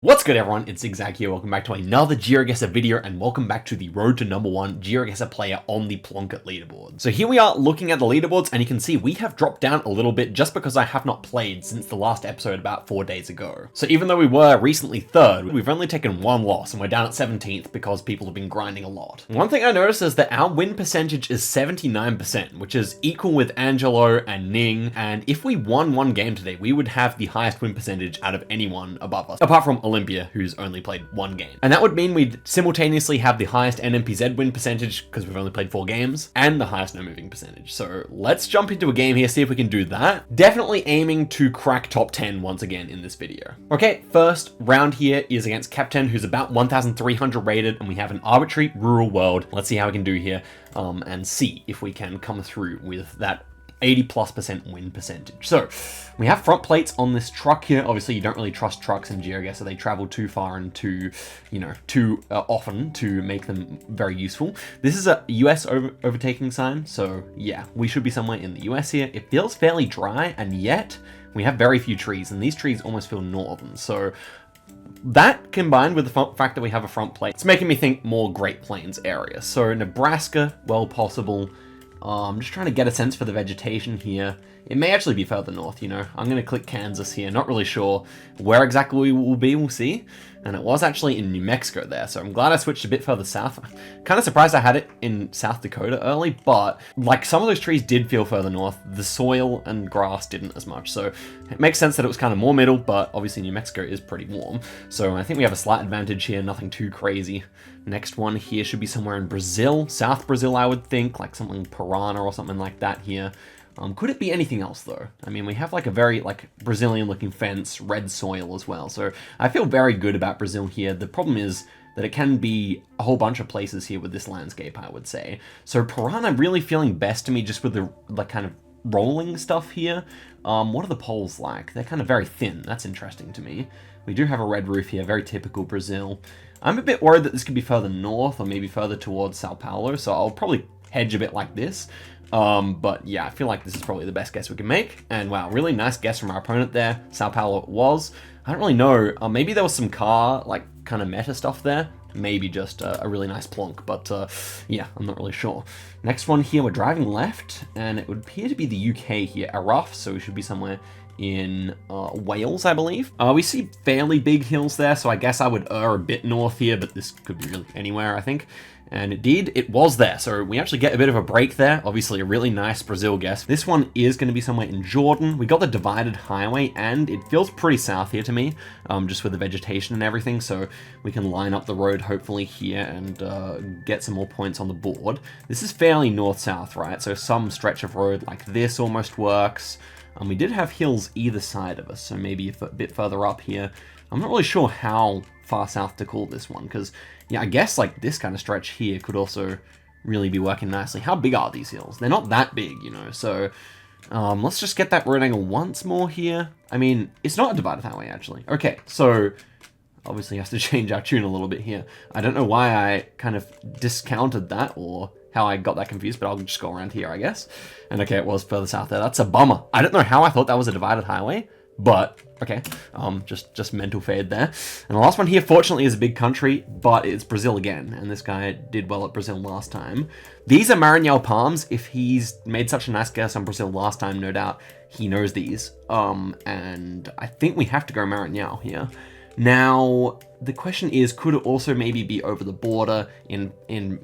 What's good everyone, it's Zigzag here, welcome back to another Geoguessr video and welcome back to the road to #1 Geoguessr player on the Plunkett leaderboard. So here we are looking at the leaderboards and you can see we have dropped down a little bit just because I have not played since the last episode about 4 days ago. So even though we were recently 3rd, we've only taken 1 loss and we're down at 17th because people have been grinding a lot. One thing I noticed is that our win percentage is 79%, which is equal with Angelo and Ning, and if we won one game today, we would have the highest win percentage out of anyone above us, apart from Olympia, who's only played 1 game. And that would mean we'd simultaneously have the highest NMPZ win percentage, because we've only played 4 games, and the highest no moving percentage. So let's jump into a game here, see if we can do that. Definitely aiming to crack top 10 once again in this video. Okay, first round here is against Captain, who's about 1,300 rated, and we have an arbitrary rural world. Let's see how we can do here, and see if we can come through with that 80+% win percentage. So we have front plates on this truck here. Obviously you don't really trust trucks in Geoguessr, so they travel too far and too often to make them very useful. This is a US overtaking sign, so yeah, we should be somewhere in the US here. It feels fairly dry, and yet we have very few trees, and these trees almost feel northern. So that combined with the fact that we have a front plate, it's making me think more Great Plains area. So Nebraska, well possible. I'm just trying to get a sense for the vegetation here. It may actually be further north, you know. I'm going to click Kansas here. Not really sure where exactly we will be, we'll see. And it was actually in New Mexico there, so I'm glad I switched a bit further south. Kind of surprised I had it in South Dakota early, but like some of those trees did feel further north. The soil and grass didn't as much, so it makes sense that it was kind of more middle, but obviously New Mexico is pretty warm. So I think we have a slight advantage here, nothing too crazy. Next one here should be somewhere in Brazil, South Brazil I would think, like something Piranha or something like that here. Could it be anything else though? I mean, we have like a very Brazilian looking fence, red soil as well. So I feel very good about Brazil here. The problem is that it can be a whole bunch of places here with this landscape, I would say. So Piranha really feeling best to me just with the kind of rolling stuff here. What are the poles like? They're kind of very thin. That's interesting to me. We do have a red roof here, very typical Brazil. I'm a bit worried that this could be further north or maybe further towards Sao Paulo. So I'll probably hedge a bit like this. But yeah, I feel like this is probably the best guess we can make. And wow, really nice guess from our opponent there. Sao Paulo was. I don't really know. Maybe there was some car, kind of meta stuff there. Maybe just a really nice plonk, but yeah, I'm not really sure. Next one here, we're driving left, and it would appear to be the UK here, Araf, so we should be somewhere in Wales, I believe. We see fairly big hills there, so I guess I would err a bit north here, but this could be really anywhere, I think. And it was there, so we actually get a bit of a break there. Obviously a really nice Brazil guess. This one is going to be somewhere in Jordan. We got the divided highway, and it feels pretty south here to me, just with the vegetation and everything, so we can line up the road hopefully here and get some more points on the board. This is fairly north-south, right? So some stretch of road like this almost works. We did have hills either side of us, so maybe a bit further up here. I'm not really sure how far south to call this one, because, yeah, I guess, this kind of stretch here could also really be working nicely. How big are these hills? They're not that big, you know, so let's just get that road angle once more here. I mean, it's not a divided highway, actually. Okay, so obviously has to change our tune a little bit here. I don't know why I kind of discounted that, or how I got that confused, but I'll just go around here, I guess. And okay, it was further south there. That's a bummer. I don't know how I thought that was a divided highway, but okay, just mental fade there. And the last one here, fortunately, is a big country, but it's Brazil again, and this guy did well at Brazil last time. These are Maranhão palms. If he's made such a nice guess on Brazil last time, no doubt he knows these. And I think we have to go Maranhão here. Now, the question is, could it also maybe be over the border in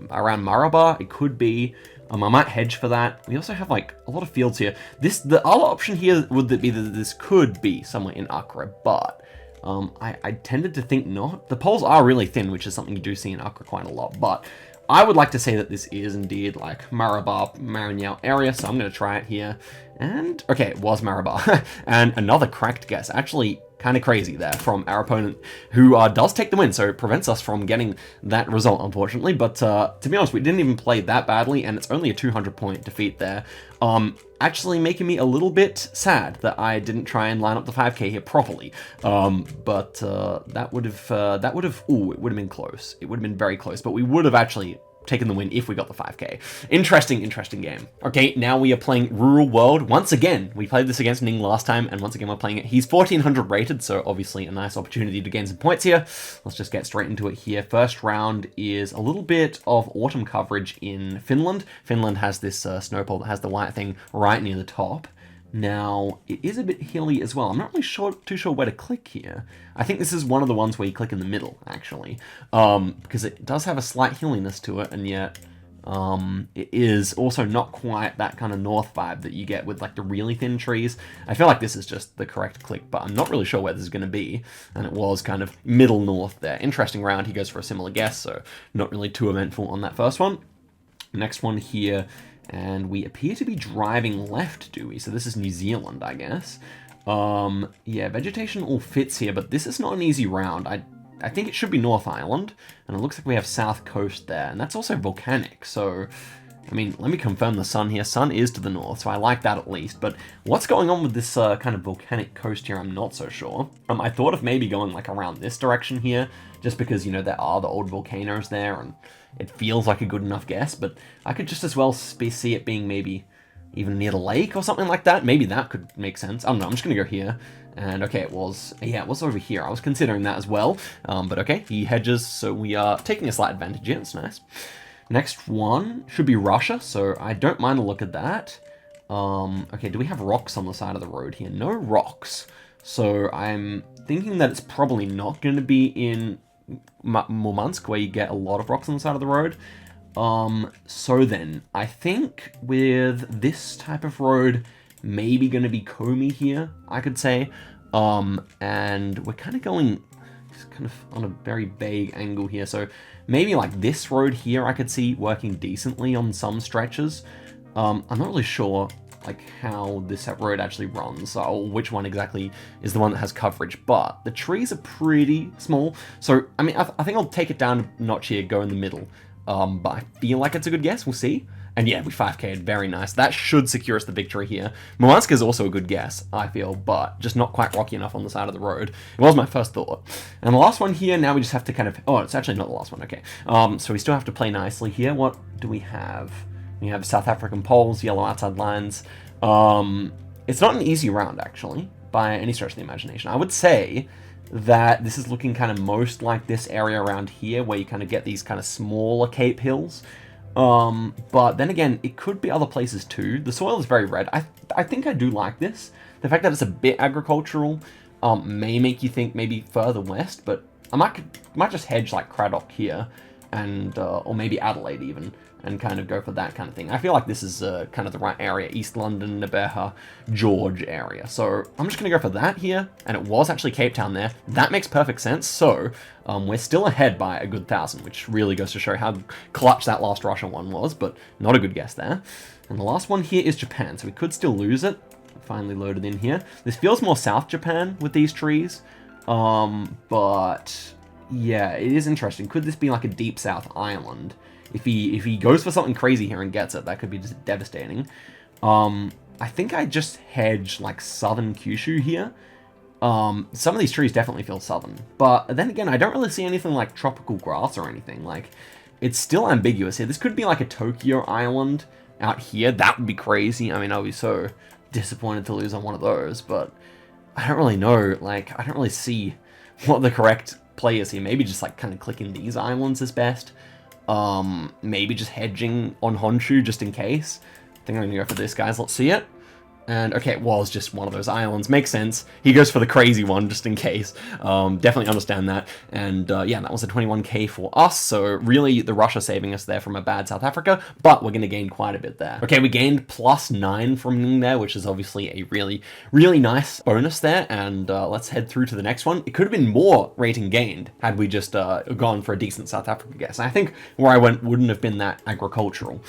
around Marabá? It could be. I might hedge for that. We also have a lot of fields here. The other option here would be that this could be somewhere in Accra, but I tended to think not. The poles are really thin, which is something you do see in Accra quite a lot, but I would like to say that this is indeed Marabá, Maranhão area, so I'm going to try it here. And okay, it was Marabá. And another cracked guess. Actually, kind of crazy there from our opponent, who does take the win, so it prevents us from getting that result, unfortunately. But to be honest, we didn't even play that badly, and it's only a 200-point defeat there. Actually making me a little bit sad that I didn't try and line up the 5K here properly. But that would have, ooh, it would have been close. It would have been very close, but we would have actually taken the win if we got the 5k. Interesting game. Okay, now we are playing Rural World. Once again, we played this against Ning last time, and once again we're playing it. He's 1400 rated, so obviously a nice opportunity to gain some points here. Let's just get straight into it here. First round is a little bit of autumn coverage in Finland. Finland has this snowball that has the white thing right near the top. Now, it is a bit hilly as well. I'm not really too sure where to click here. I think this is one of the ones where you click in the middle, actually, because it does have a slight hilliness to it, and yet it is also not quite that kind of north vibe that you get with like the really thin trees. I feel like this is just the correct click, but I'm not really sure where this is going to be, and it was kind of middle north there. Interesting round. He goes for a similar guess, so not really too eventful on that first one. Next one here. And we appear to be driving left, do we? So this is New Zealand, I guess. Yeah, vegetation all fits here, but this is not an easy round. I think it should be North Island, and it looks like we have South Coast there, and that's also volcanic, so... I mean, let me confirm the sun here. Sun is to the north, so I like that at least. But what's going on with this kind of volcanic coast here, I'm not so sure. I thought of maybe going like around this direction here, just because, you know, there are the old volcanoes there, and it feels like a good enough guess. But I could just as well see it being maybe even near the lake or something like that. Maybe that could make sense. I don't know, I'm just gonna go here. And okay, it was over here. I was considering that as well. But okay, he hedges, so we are taking a slight advantage here. It's nice. Next one should be Russia, so I don't mind a look at that. Okay, do we have rocks on the side of the road here? No rocks. So I'm thinking that it's probably not going to be in Murmansk, where you get a lot of rocks on the side of the road. So then, I think with this type of road, maybe going to be Komi here, I could say. And we're kind of going... kind of on a very vague angle here, so maybe like this road here I could see working decently on some stretches. I'm not really sure like how this road actually runs, or which one exactly is the one that has coverage, but the trees are pretty small, so I mean I think I'll take it down a notch here, go in the middle, but I feel like it's a good guess. We'll see. And yeah, we 5k'd, very nice. That should secure us the victory here. Murmansk is also a good guess, I feel, but just not quite rocky enough on the side of the road. It was my first thought. And the last one here, now we just have to kind of... Oh, it's actually not the last one, okay. So we still have to play nicely here. What do we have? We have South African poles, yellow outside lines. It's not an easy round, actually, by any stretch of the imagination. I would say that this is looking kind of most like this area around here, where you kind of get these kind of smaller Cape hills. But then again, it could be other places too. The soil is very red. I think I do like this. The fact that it's a bit agricultural may make you think maybe further west, but I might just hedge like Craddock here, and or maybe Adelaide even, and kind of go for that kind of thing. I feel like this is kind of the right area, East London, Nabeha, George area. So I'm just going to go for that here, and it was actually Cape Town there. That makes perfect sense. So we're still ahead by a good 1,000, which really goes to show how clutch that last Russian one was, but not a good guess there. And the last one here is Japan, so we could still lose it. Finally loaded in here. This feels more South Japan with these trees, but yeah, it is interesting. Could this be like a deep South island? If he goes for something crazy here and gets it, that could be just devastating. I think I just hedge like southern Kyushu here. Some of these trees definitely feel southern, but then again, I don't really see anything like tropical grass or anything. Like, it's still ambiguous here. This could be like a Tokyo island out here. That would be crazy. I mean, I'll be so disappointed to lose on one of those, but I don't really know. Like, I don't really see what the correct play is here. Maybe just like kind of clicking these islands is best. Maybe just hedging on Honshu just in case. I think I'm gonna go for this, guys. Let's see it. And okay, it was just one of those islands. Makes sense. He goes for the crazy one just in case. Definitely understand that. And yeah, that was a 21k for us. So really, the Russia saving us there from a bad South Africa, but we're going to gain quite a bit there. Okay, we gained +9 from Ning there, which is obviously a really, really nice bonus there. And let's head through to the next one. It could have been more rating gained had we just gone for a decent South Africa guess. I think where I went wouldn't have been that agricultural.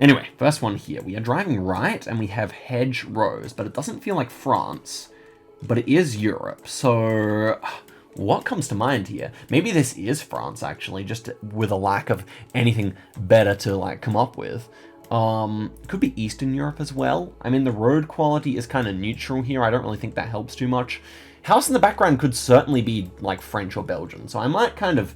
Anyway, first one here. We are driving right, and we have hedge rows, but it doesn't feel like France, but it is Europe. So what comes to mind here? Maybe this is France, actually, just with a lack of anything better to like come up with. Could be Eastern Europe as well. I mean, the road quality is kind of neutral here. I don't really think that helps too much. House in the background could certainly be like French or Belgian, so I might kind of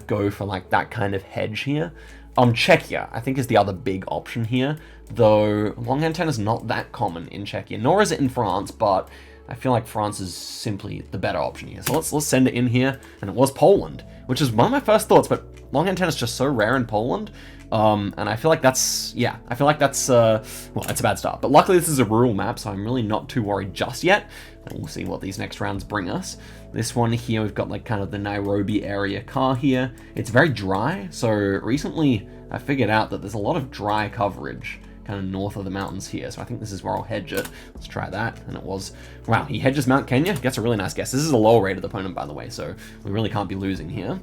go for like that kind of hedge here. Czechia, I think, is the other big option here, though long antenna is not that common in Czechia, nor is it in France, but I feel like France is simply the better option here. So let's send it in here, and it was Poland, which is one of my first thoughts, but long antenna is just so rare in Poland, and I feel like that's, yeah, I feel like that's, well, it's a bad start. But luckily this is a rural map, so I'm really not too worried just yet, and we'll see what these next rounds bring us. This one here, we've got like kind of the Nairobi area car here. It's very dry, so recently I figured out that there's a lot of dry coverage kind of north of the mountains here, so I think this is where I'll hedge it. Let's try that, and it was, wow, he hedges Mount Kenya, gets a really nice guess. This is a lower rated opponent, by the way, so we really can't be losing here.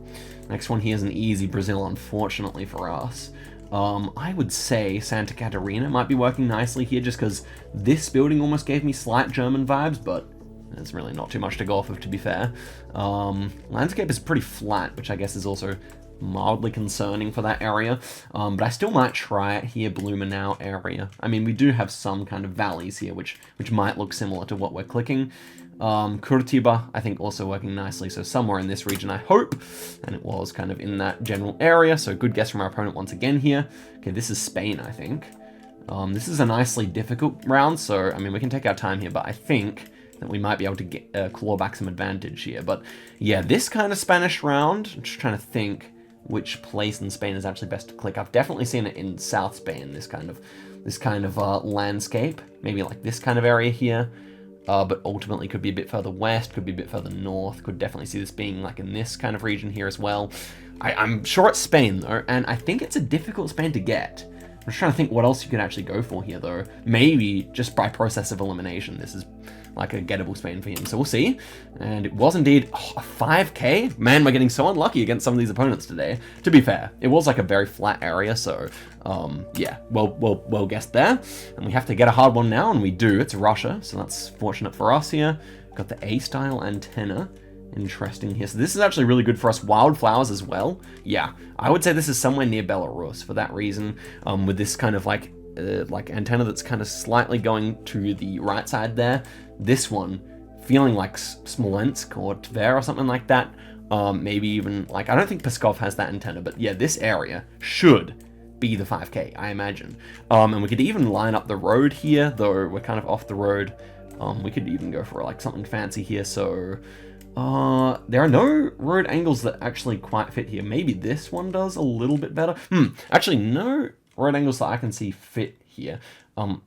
Next one here is an easy Brazil, unfortunately for us. I would say Santa Catarina might be working nicely here, just because this building almost gave me slight German vibes, but there's really not too much to go off of, to be fair. Landscape is pretty flat, which I guess is also mildly concerning for that area, but I still might try it here, Blumenau area. I mean, we do have some kind of valleys here, which might look similar to what we're clicking. Curitiba, I think, also working nicely, so somewhere in this region, I hope, and it was kind of in that general area, so good guess from our opponent once again here. Okay, this is Spain, I think. This is a nicely difficult round, so, I mean, we can take our time here, but I think that we might be able to get claw back some advantage here. But yeah, this kind of Spanish round, I'm just trying to think which place in Spain is actually best to click. I've definitely seen it in South Spain, this kind of landscape, maybe like this kind of area here, but ultimately could be a bit further west, could be a bit further north, could definitely see this being like in this kind of region here as well. I'm sure it's Spain though, and I think it's a difficult Spain to get. I'm just trying to think what else you could actually go for here though. Maybe just by process of elimination, this is like a gettable Spain for him. So we'll see. And it was indeed a 5k. Man, we're getting so unlucky against some of these opponents today. To be fair, it was like a very flat area. So yeah, well guessed there. And we have to get a hard one now, and we do. It's Russia, so that's fortunate for us here. Got the A-style antenna. Interesting here. So this is actually really good for us. Wildflowers as well. Yeah, I would say this is somewhere near Belarus for that reason. With this kind of like antenna that's kind of slightly going to the right side there. This one feeling like Smolensk or Tver or something like that. Maybe even like, I don't think Pskov has that antenna, but yeah, this area should be the 5k, I imagine. And we could even line up the road here, though we're kind of off the road. We could even go for like something fancy here. So there are no road angles that actually quite fit here. Maybe this one does a little bit better. Actually, no road angles that I can see fit here.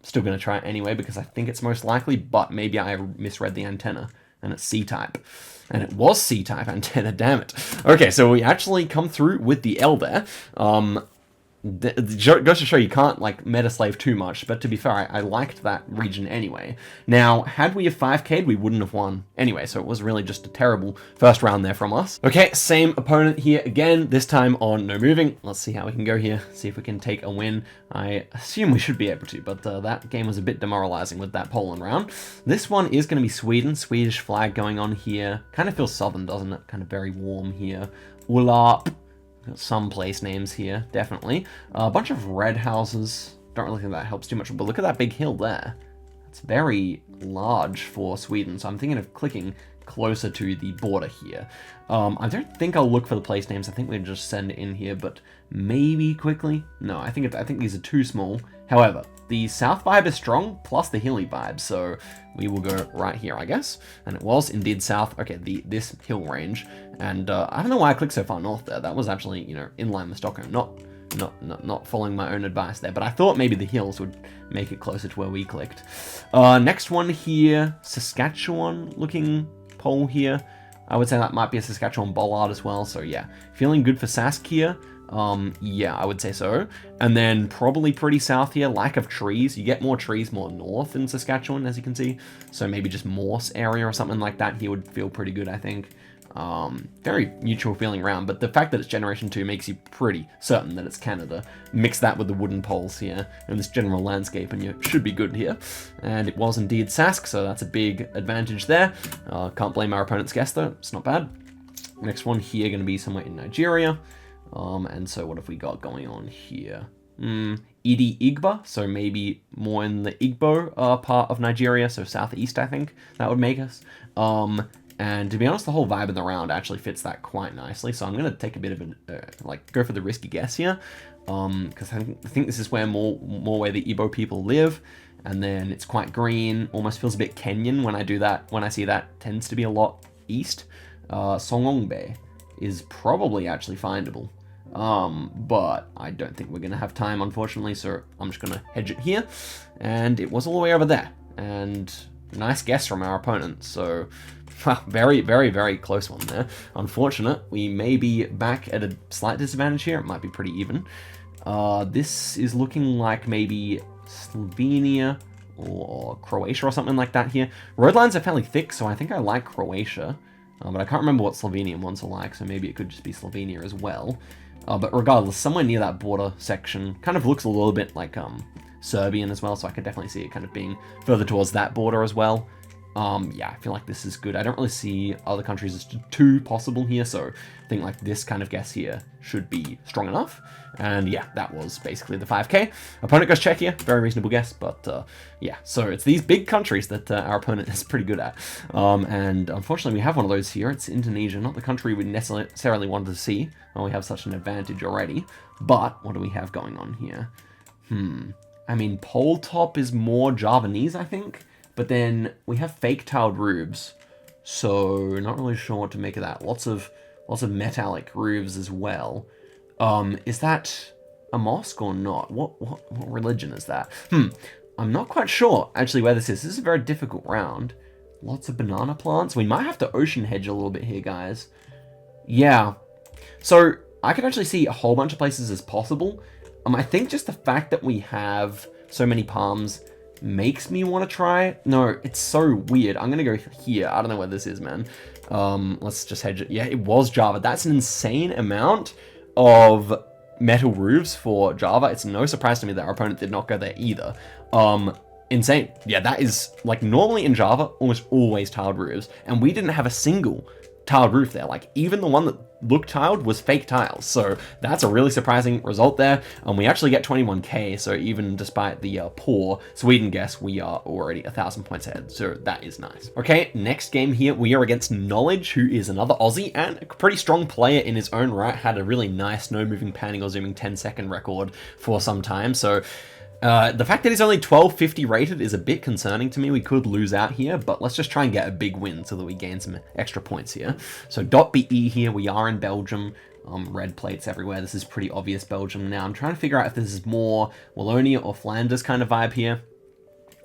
Still going to try it anyway because I think it's most likely, but maybe I misread the antenna and it's C-type. And it was C-type antenna, damn it. Okay, so we actually come through with the L there. Goes to show you can't like meta slave too much, but to be fair, I liked that region anyway. Now, had we have 5k'd, we wouldn't have won anyway, so it was really just a terrible first round there from us. Okay, same opponent here again, this time on no moving. Let's see how we can go here, see if we can take a win. I assume we should be able to, but that game was a bit demoralizing with that Poland round. This one is going to be Sweden, Swedish flag going on here. Kind of feels southern, doesn't it? Kind of very warm here. Ulla. Got some place names here, definitely. A bunch of red houses. Don't really think that helps too much, but look at that big hill there. That's very large for Sweden, so I'm thinking of clicking closer to the border here. I don't think I'll look for the place names. I think we'll just send it in here, but maybe quickly? No, I think these are too small. However, the south vibe is strong, plus the hilly vibe, so we will go right here, I guess. And it was indeed south. Okay, this hill range. And I don't know why I clicked so far north there. That was actually, you know, in line with Stockholm. Not following my own advice there, but I thought maybe the hills would make it closer to where we clicked. Next one here, Saskatchewan looking pole here. I would say that might be a Saskatchewan bollard as well, so yeah. Feeling good for Sask here. Yeah, I would say so. And then probably pretty south here, lack of trees. You get more trees more north in Saskatchewan, as you can see. So maybe just Morse area or something like that here would feel pretty good, I think. Very neutral feeling round, but the fact that it's Generation 2 makes you pretty certain that it's Canada. Mix that with the wooden poles here and this general landscape and you should be good here. And it was indeed Sask, so that's a big advantage there. Can't blame our opponent's guess though, it's not bad. Next one here going to be somewhere in Nigeria. And so what have we got going on here? Idi Igba, so maybe more in the Igbo part of Nigeria, so southeast I think that would make us. And to be honest, the whole vibe of the round actually fits that quite nicely. So I'm going to take a bit of go for the risky guess here. because I think this is where more where the Igbo people live. And then it's quite green, almost feels a bit Kenyan when I do that. When I see that, tends to be a lot east. Songongbe is probably actually findable. But I don't think we're going to have time, unfortunately, so I'm just going to hedge it here. And it was all the way over there. And nice guess from our opponent, so very, very, very close one there. Unfortunate, we may be back at a slight disadvantage here. It might be pretty even. This is looking like maybe Slovenia or Croatia or something like that here. Road lines are fairly thick, so I think I like Croatia. But I can't remember what Slovenian ones are like, so maybe it could just be Slovenia as well. But regardless, somewhere near that border section kind of looks a little bit like Serbian as well, so I could definitely see it kind of being further towards that border as well. Yeah, I feel like this is good. I don't really see other countries as too possible here, so I think like this kind of guess here should be strong enough. And yeah, that was basically the 5k. Opponent goes Czechia, very reasonable guess, but yeah, so it's these big countries that our opponent is pretty good at. And unfortunately we have one of those here. It's Indonesia, not the country we necessarily wanted to see. Well, we have such an advantage already. But what do we have going on here? I mean, pole top is more Javanese, I think. But then we have fake-tiled roofs, so not really sure what to make of that. Lots of metallic roofs as well. Is that a mosque or not? What religion is that? I'm not quite sure actually where this is. This is a very difficult round. Lots of banana plants. We might have to ocean hedge a little bit here, guys. Yeah. So I could actually see a whole bunch of places as possible. I think just the fact that we have so many palms makes me want to try. No, it's so weird. I'm gonna go here. I don't know where this is, man. Let's just hedge it. Yeah, it was Java. That's an insane amount of metal roofs for Java. It's no surprise to me that our opponent did not go there either. Insane. Yeah, that is like normally in Java, almost always tiled roofs, and we didn't have a single tiled roof there. Like even the one that looked tiled was fake tiles, so that's a really surprising result there. And we actually get 21k, so even despite the poor Sweden guess, we are already 1,000 points ahead, so that is nice. Okay, next game here we are against Knowledge, who is another Aussie and a pretty strong player in his own right. Had a really nice no moving, panning or zooming 10-second record for some time, so the fact that he's only 1250 rated is a bit concerning to me. We could lose out here, but let's just try and get a big win so that we gain some extra points here. So .be here, we are in Belgium. Red plates everywhere. This is pretty obvious Belgium. Now I'm trying to figure out if this is more Wallonia or Flanders kind of vibe here.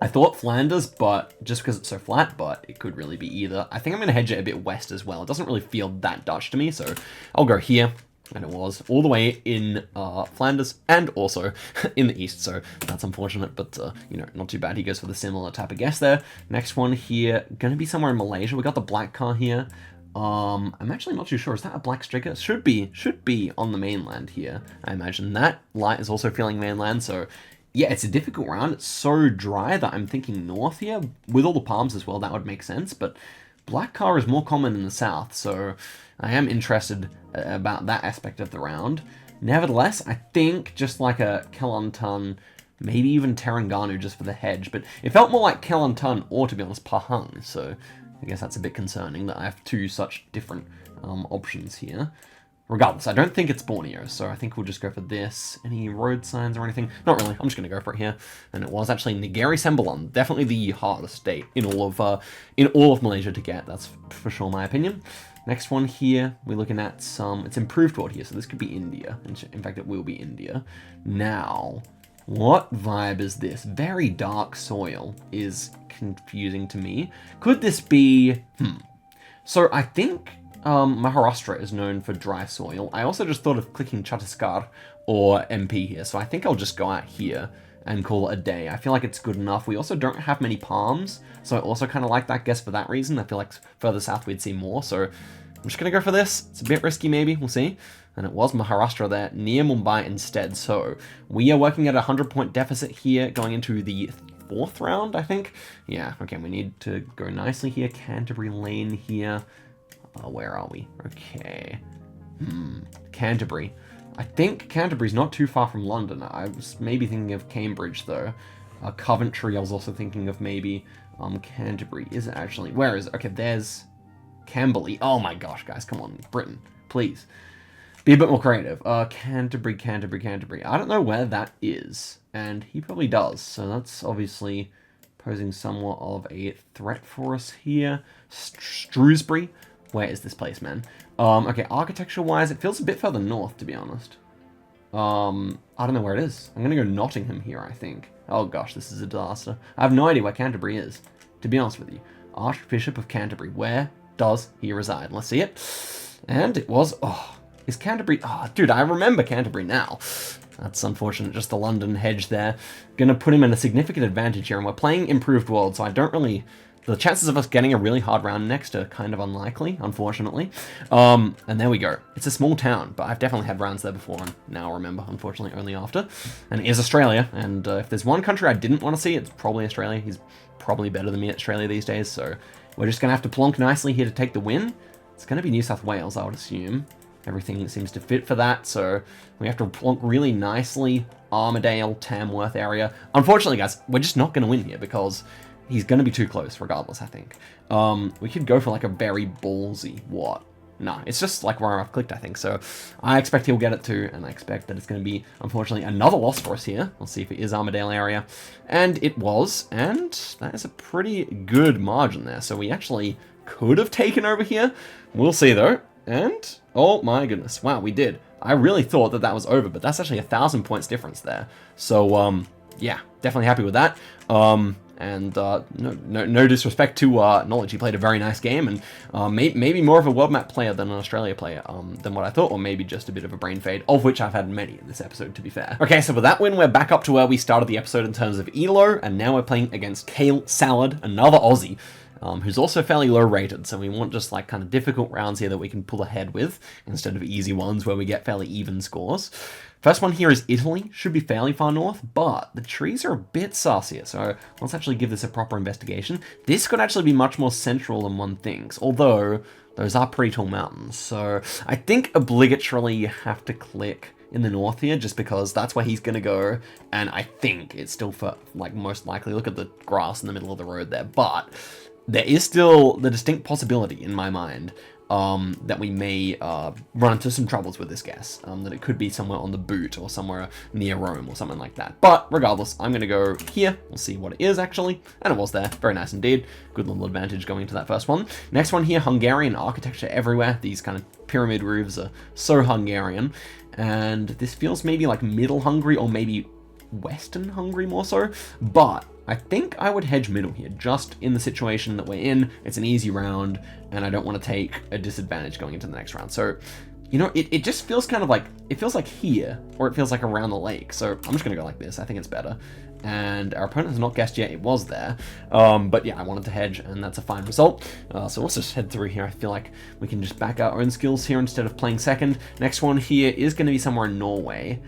I thought Flanders, but just because it's so flat, but it could really be either. I think I'm going to hedge it a bit west as well. It doesn't really feel that Dutch to me, so I'll go here. And it was all the way in Flanders and also in the east, so that's unfortunate, but you know, not too bad. He goes for the similar type of guess there. Next one here, going to be somewhere in Malaysia. We got the black car here. I'm actually not too sure. Is that a black striker? Should be on the mainland here. I imagine that light is also feeling mainland, so yeah, it's a difficult round. It's so dry that I'm thinking north here with all the palms as well. That would make sense, but black car is more common in the south, so I am interested about that aspect of the round. Nevertheless, I think just like a Kelantan, maybe even Terengganu just for the hedge, but it felt more like Kelantan or, to be honest, Pahang, so I guess that's a bit concerning that I have two such different options here. Regardless, I don't think it's Borneo, so I think we'll just go for this. Any road signs or anything? Not really. I'm just going to go for it here. And it was actually Negeri Sembilan, definitely the hardest state in all of Malaysia to get. That's for sure my opinion. Next one here, we're looking at it's improved world here, so this could be India. In fact, it will be India. Now, what vibe is this? Very dark soil is confusing to me. Could this be... So I think Maharashtra is known for dry soil. I also just thought of clicking Chhattisgarh or MP here, so I think I'll just go out here and call it a day. I feel like it's good enough. We also don't have many palms, so I also kind of like that guess for that reason. I feel like further south we'd see more, so I'm just going to go for this. It's a bit risky maybe, we'll see. And it was Maharashtra there, near Mumbai instead. So we are working at a 100-point deficit here, going into the fourth round, I think. Yeah, okay, we need to go nicely here. Canterbury Lane here. Where are we? Okay. Canterbury. I think Canterbury's not too far from London. I was maybe thinking of Cambridge, though. Coventry, I was also thinking of maybe. Canterbury is it actually... Where is it? Okay, there's Camberley. Oh my gosh, guys, come on. Britain, please. be a bit more creative. Canterbury. I don't know where that is, and he probably does. So that's obviously posing somewhat of a threat for us here. Shrewsbury. Where is this place, man? Okay, architecture-wise, it feels a bit further north, to be honest. I don't know where it is. I'm gonna go Nottingham here, I think. Oh gosh, this is a disaster. I have no idea where Canterbury is, to be honest with you. Archbishop of Canterbury. Where does he reside? Let's see it. And it was... Oh, is Canterbury... Oh, dude, I remember Canterbury now. That's unfortunate, just the London hedge there. Gonna put him in a significant advantage here, and we're playing Improved World, so I don't really... The chances of us getting a really hard round next are kind of unlikely, unfortunately. And there we go. It's a small town, but I've definitely had rounds there before, and now I remember, unfortunately, only after. And it is Australia, and if there's one country I didn't want to see, it's probably Australia. He's probably better than me at Australia these days, so we're just going to have to plonk nicely here to take the win. It's going to be New South Wales, I would assume. Everything seems to fit for that, so we have to plonk really nicely. Armidale, Tamworth area. Unfortunately, guys, we're just not going to win here, because... he's going to be too close, regardless, I think. We could go for, like, a very ballsy what? Nah, it's just, like, where I've clicked, I think. So I expect he'll get it, too, and I expect that it's going to be, unfortunately, another loss for us here. We'll see if it is Armidale area. And it was, and that is a pretty good margin there. So we actually could have taken over here. We'll see, though. And, oh, my goodness. Wow, we did. I really thought that that was over, but that's actually 1,000 points difference there. So, yeah, definitely happy with that. And no disrespect to Knowledge, he played a very nice game, and maybe more of a world map player than an Australia player than what I thought, or maybe just a bit of a brain fade, of which I've had many in this episode, to be fair. Okay, so with that win, we're back up to where we started the episode in terms of elo, and now we're playing against Kale Salad, another Aussie, who's also fairly low rated, so we want just like kind of difficult rounds here that we can pull ahead with, instead of easy ones where we get fairly even scores. First one here is Italy, should be fairly far north, but the trees are a bit saucier, so let's actually give this a proper investigation. This could actually be much more central than one thinks, although those are pretty tall mountains, so I think obligatorily you have to click in the north here, just because that's where he's gonna go, and I think it's still for, like, most likely, look at the grass in the middle of the road there, but there is still the distinct possibility in my mind that we may run into some troubles with this guess, that it could be somewhere on the boot or somewhere near Rome or something like that. But regardless, I'm going to go here. We'll see what it is, actually. And it was there. Very nice indeed. Good little advantage going into that first one. Next one here, Hungarian architecture everywhere. These kind of pyramid roofs are so Hungarian. And this feels maybe like middle Hungary or maybe Western Hungary more so. But I think I would hedge middle here, just in the situation that we're in. It's an easy round, and I don't want to take a disadvantage going into the next round. So, you know, it just feels kind of like, it feels like here, or it feels like around the lake. So I'm just going to go like this. I think it's better. And our opponent has not guessed yet. It was there. But yeah, I wanted to hedge, and that's a fine result. So let's just head through here. I feel like we can just back our own skills here instead of playing second. Next one here is going to be somewhere in Norway.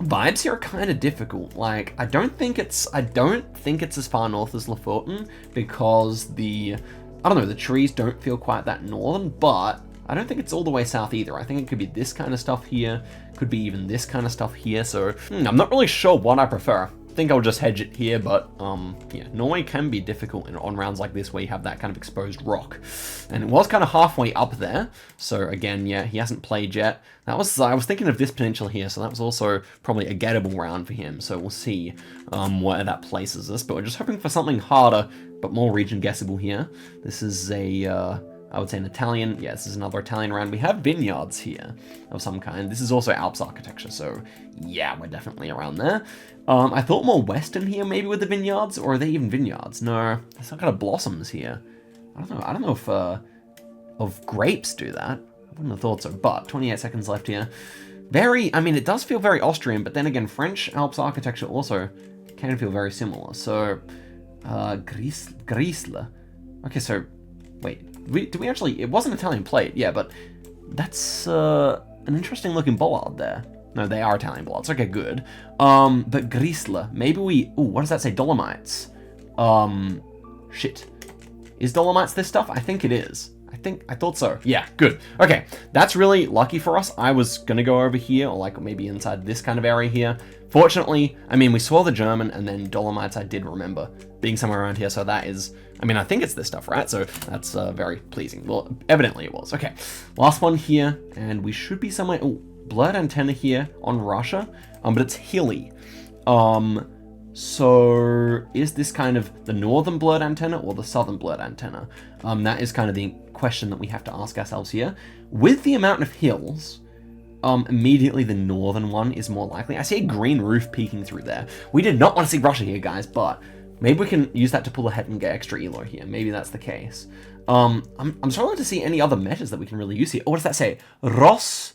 Vibes here are kind of difficult. Like, I don't think it's as far north as Lofoten, because I don't know, the trees don't feel quite that northern, but I don't think it's all the way south either. I think it could be this kind of stuff here, could be even this kind of stuff here, so I'm not really sure what I prefer. I think I'll just hedge it here, but yeah, Norway can be difficult on rounds like this where you have that kind of exposed rock. And it was kind of halfway up there, so again, yeah, he hasn't played yet. I was thinking of this peninsula here, so that was also probably a gettable round for him, so we'll see where that places us, but we're just hoping for something harder, but more region guessable here. This is I would say an Italian. Yeah, this is another Italian round. We have vineyards here of some kind. This is also Alps architecture, so yeah, we're definitely around there. I thought more western here, maybe with the vineyards, or are they even vineyards? No, there's some kind of blossoms here. I don't know if grapes do that. I wouldn't have thought so, but 28 seconds left here. I mean, it does feel very Austrian, but then again, French Alps architecture also can feel very similar. So, Grisle. Okay, so, wait. Do we actually... It was an Italian plate, yeah, but that's an interesting looking bollard there. No, they are Italian bollards. Okay, good. But Grisle, maybe we... Ooh, what does that say? Dolomites. Shit. Is Dolomites this stuff? I think it is. I thought so. Yeah, good. Okay, that's really lucky for us. I was gonna go over here, or like maybe inside this kind of area here. Fortunately, I mean, we saw the German, and then Dolomites I did remember being somewhere around here, so that is I mean, I think it's this stuff, right? So that's very pleasing. Well, evidently it was. Okay, last one here, and we should be somewhere. Oh, blurred antenna here on Russia, but it's hilly. So is this kind of the northern blurred antenna or the southern blurred antenna? That is kind of the question that we have to ask ourselves here. With the amount of hills, immediately the northern one is more likely. I see a green roof peeking through there. We did not want to see Russia here, guys, but maybe we can use that to pull ahead and get extra elo here. Maybe that's the case. I'm struggling to see any other measures that we can really use here. Oh, what does that say? Rosavdar.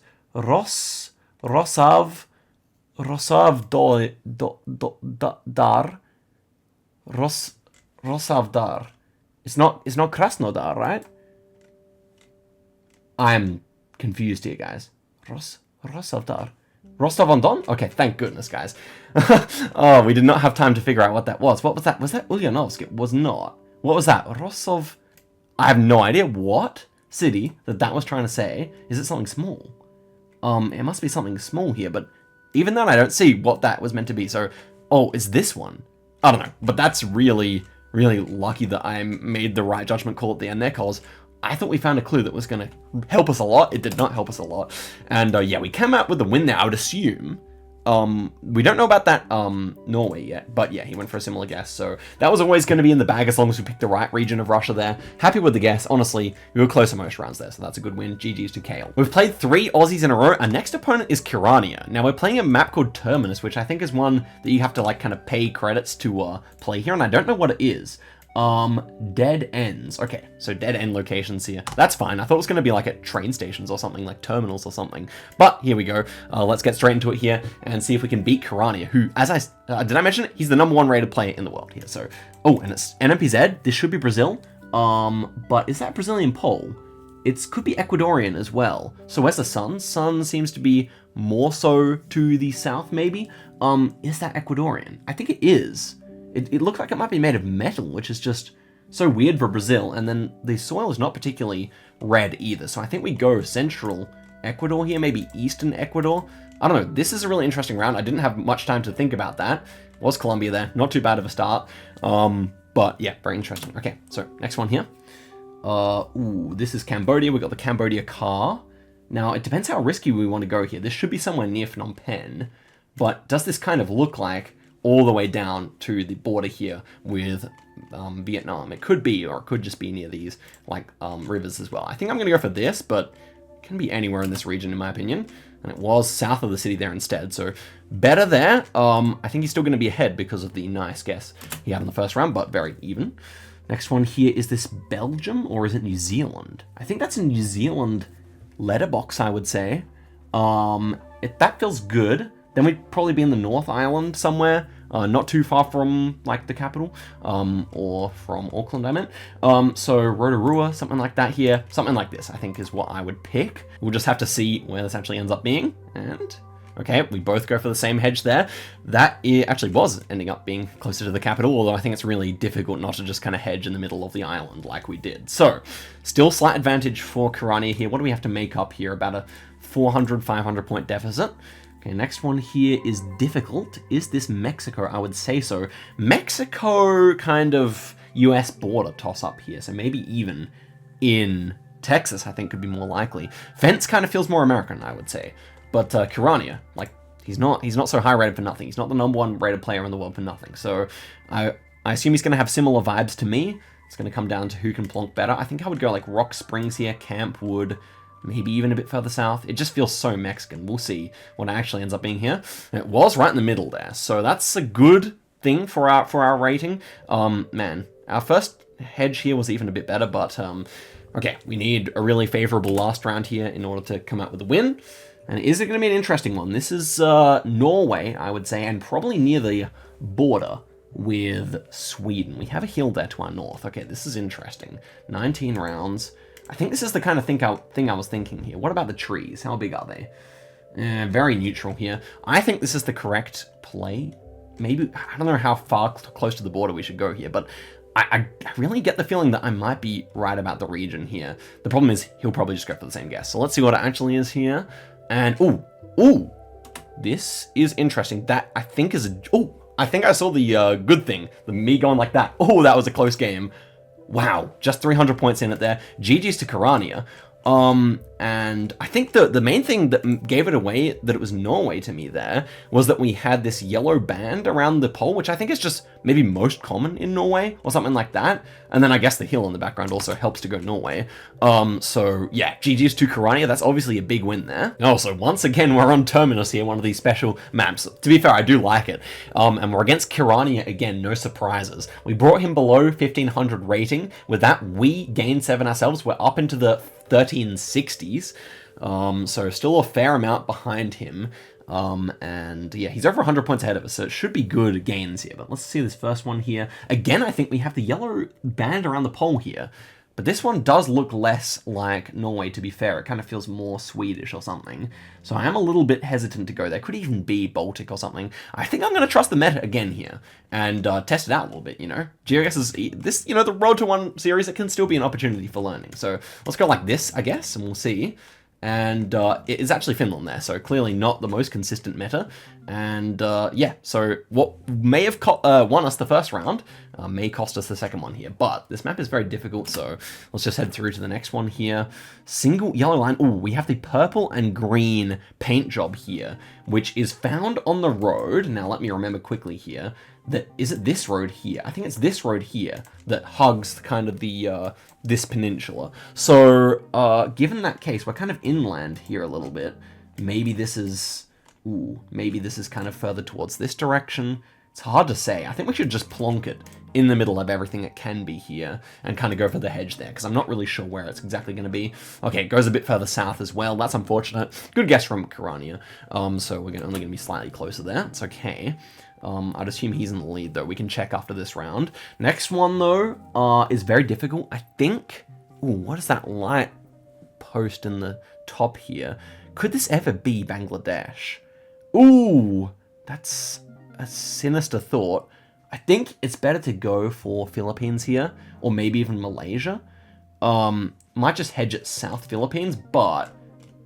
It's not Krasnodar, right? I'm confused here, guys. Rosavdar. Rostov-on-Don? Okay, thank goodness, guys. Oh, we did not have time to figure out what that was. What was that? Was that Ulyanovsk? It was not. What was that? Rostov... I have no idea what city that was trying to say. Is it something small? It must be something small here, but even then I don't see what that was meant to be. So, oh, it's this one. I don't know, but that's really, really lucky that I made the right judgment call at the end there, because I thought we found a clue that was going to help us a lot. It did not help us a lot. And yeah, we came out with the win there, I would assume. We don't know about that Norway yet, but yeah, he went for a similar guess. So that was always going to be in the bag as long as we picked the right region of Russia there. Happy with the guess. Honestly, we were closer most rounds there, so that's a good win. GG's to Kale. We've played 3 Aussies in a row. Our next opponent is Karania. Now we're playing a map called Terminus, which I think is one that you have to like kind of pay credits to play here, and I don't know what it is. Dead ends. Okay, so dead end locations here. That's fine. I thought it was going to be like at train stations or something, like terminals or something. But here we go. Let's get straight into it here and see if we can beat Karania, who, as did I mention it? He's the #1 rated player in the world here. So, oh, and it's NMPZ. This should be Brazil. But is that Brazilian pole? It could be Ecuadorian as well. So where's the sun? Sun seems to be more so to the south, maybe. Is that Ecuadorian? I think it is. It looks like it might be made of metal, which is just so weird for Brazil. And then the soil is not particularly red either. So I think we go central Ecuador here, maybe eastern Ecuador. I don't know. This is a really interesting round. I didn't have much time to think about that. Was Colombia there? Not too bad of a start. But yeah, very interesting. Okay, so next one here. Ooh, this is Cambodia. We got the Cambodia car. Now, it depends how risky we want to go here. This should be somewhere near Phnom Penh. But does this kind of look like all the way down to the border here with Vietnam? It could be, or it could just be near these like rivers as well. I think I'm gonna go for this, but it can be anywhere in this region in my opinion. And it was south of the city there instead, so better there. I think he's still gonna be ahead because of the nice guess he had in the first round, but very even. Next one here, is this Belgium or is it New Zealand? I think that's a New Zealand letterbox, I would say. If that feels good, then we'd probably be in the North Island somewhere, not too far from like the capital, or from Auckland, I meant. So Rotorua, something like that here, something like this, I think is what I would pick. We'll just have to see where this actually ends up being. And okay, we both go for the same hedge there. That actually was ending up being closer to the capital, although I think it's really difficult not to just kind of hedge in the middle of the island like we did. So still slight advantage for Karania here. What do we have to make up here? About a 400, 500 point deficit. Okay, next one here is difficult. Is this Mexico? I would say so. Mexico kind of US border toss up here, so maybe even in Texas I think could be more likely. Fence kind of feels more American, I would say. But Karania, like, he's not so high rated for nothing. He's not the #1 rated player in the world for nothing. So I assume he's going to have similar vibes to me. It's going to come down to who can plonk better. I think I would go like Rock Springs here, Campwood, maybe even a bit further south. It just feels so Mexican. We'll see what actually ends up being here. And it was right in the middle there, so that's a good thing for our rating. Man, our first hedge here was even a bit better, but okay, we need a really favorable last round here in order to come out with a win. And is it going to be an interesting one? This is Norway, I would say, and probably near the border with Sweden. We have a hill there to our north. Okay, this is interesting. 19 rounds. I think this is the kind of thing I was thinking here. What about the trees? How big are they? Very neutral here. I think this is the correct play. Maybe, I don't know how far close to the border we should go here, but I really get the feeling that I might be right about the region here. The problem is he'll probably just go for the same guess. So let's see what it actually is here. And, ooh, this is interesting. That, I think is I think I saw the good thing. Me going like that. Oh, that was a close game. Wow, just 300 points in it there. GG's to Karania. And I think the main thing that gave it away that it was Norway to me there was that we had this yellow band around the pole, which I think is just maybe most common in Norway or something like that. And then I guess the hill in the background also helps to go Norway. So yeah, GG's to Karania. That's obviously a big win there. Also, once again, we're on Terminus here, one of these special maps. To be fair, I do like it. And we're against Karania again, no surprises. We brought him below 1500 rating. With that, we gained 7 ourselves. We're up into the 1360s, so still a fair amount behind him, and yeah, he's over 100 points ahead of us, so it should be good gains here. But let's see this first one here. Again, I think we have the yellow band around the pole here, but this one does look less like Norway, to be fair. It kind of feels more Swedish or something, so I am a little bit hesitant to go there. Could even be Baltic or something. I think I'm going to trust the meta again here and test it out a little bit, you know. Geoguessr is this, you know, the Road to 1 series, it can still be an opportunity for learning. So let's go like this, I guess, and we'll see. And it is actually Finland there, so clearly not the most consistent meta. And yeah, so what may have won us the first round may cost us the second one here. But this map is very difficult, so let's just head through to the next one here. Single yellow line. Oh, we have the purple and green paint job here, which is found on the road. Now let me remember quickly here. Is it this road here? I think it's this road here that hugs kind of the this peninsula. So given that case, we're kind of inland here a little bit. Maybe this is, maybe this is kind of further towards this direction. It's hard to say. I think we should just plonk it in the middle of everything it can be here and kind of go for the hedge there, because I'm not really sure where it's exactly going to be. Okay, it goes a bit further south as well. That's unfortunate. Good guess from Karania. So we're only going to be slightly closer there. It's okay. I'd assume he's in the lead, though. We can check after this round. Next one, though, is very difficult. I think... Ooh, what is that light post in the top here? Could this ever be Bangladesh? Ooh, that's a sinister thought. I think it's better to go for Philippines here, or maybe even Malaysia. Might just hedge at South Philippines, but...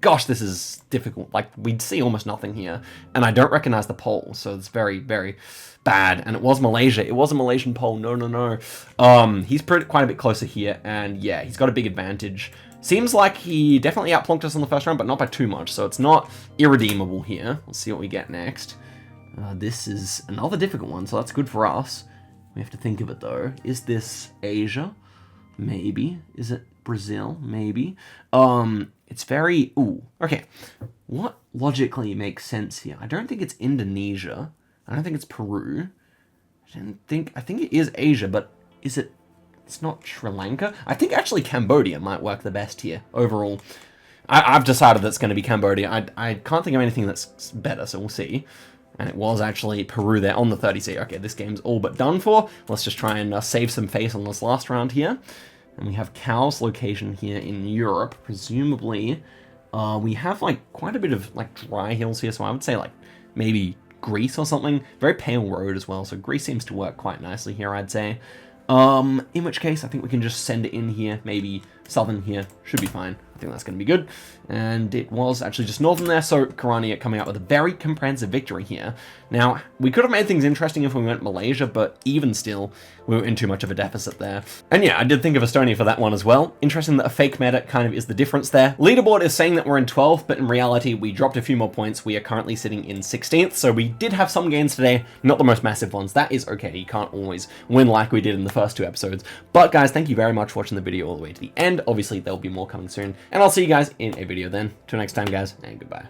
Gosh, this is difficult. Like, we'd see almost nothing here. And I don't recognize the pole, so it's very, very bad. And it was Malaysia. It was a Malaysian pole. No, no, no. He's quite a bit closer here. And yeah, he's got a big advantage. Seems like he definitely outplunked us on the first round, but not by too much. So it's not irredeemable here. Let's see what we get next. This is another difficult one, so that's good for us. We have to think of it, though. Is this Asia? Maybe. Is it Brazil? Maybe. It's very... Ooh, okay. What logically makes sense here? I don't think it's Indonesia. I don't think it's Peru. I think it is Asia, but is it... It's not Sri Lanka? I think actually Cambodia might work the best here, overall. I've decided that's going to be Cambodia. I can't think of anything that's better, so we'll see. And it was actually Peru there on the 30C. Okay, this game's all but done for. Let's just try and save some face on this last round here. And we have Cal's location here in Europe. Presumably, we have like quite a bit of like dry hills here, so I would say like maybe Greece or something. Very pale road as well, so Greece seems to work quite nicely here, I'd say. In which case, I think we can just send it in here, maybe southern here, should be fine. I think that's going to be good. And it was actually just northern there, so Karania coming out with a very comprehensive victory here. Now, we could have made things interesting if we went Malaysia, but even still, we were in too much of a deficit there. And yeah, I did think of Estonia for that one as well. Interesting that a fake meta kind of is the difference there. Leaderboard is saying that we're in 12th, but in reality, we dropped a few more points. We are currently sitting in 16th, so we did have some gains today, not the most massive ones. That is okay. You can't always win like we did in the first 2 episodes. But guys, thank you very much for watching the video all the way to the end. Obviously, there'll be more coming soon, and I'll see you guys in a video then. Till next time, guys, and goodbye.